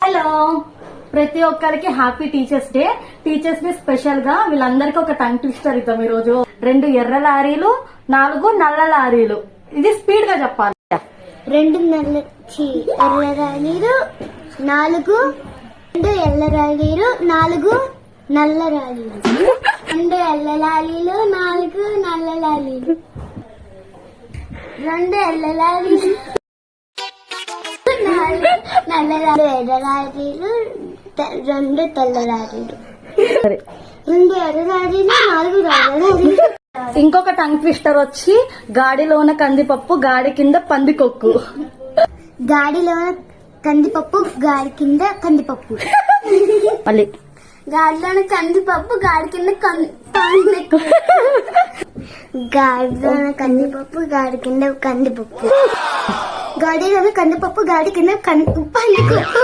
Hello, ప్రతి ఒక్కరికి happy teachers day. Teachers day special గా వీళ్ళందరికీ ఒక టంగ్ ట్విస్టర్ ఇద్దాం ఈ రోజు. 2 ఎర్ర లారీలు, 4 నల్ల లారీలు. ఇది స్పీడ్ గా చెప్పాలి. 2 ఎర్ర రాలీలు, 4 ఎర్ర రాలీలు, 4 నల్ల రాలీలు. 2 ఎర్ర లాలీలు, 4 నల్ల లాలీలు. 2 ఎర్ర లాలీలు, 4 నల్ల లారీలు. ఎర్ర లారీలు, 2 తెల్ల లారీలు. 2 ఎర్ర లారీలు, 4 నల్ల లారీలు. ఇంకొక టంగ్ ట్విస్టర్ వచ్చి గాడిలోన కందిపప్పు, గాడి కింద పందికొక్కు. గాడిలో కందిపప్పు, గాడి కింద కందిపప్పు. మళ్ళీ గాడిలోని కందిపప్పు, గాడి కింద పందికొక్కు. గాడిలోని కందిపప్పు, గాడి కింద కందిపప్పు. గాడిలోని కందిపప్పు, గాడి కింద పందికొక్కు.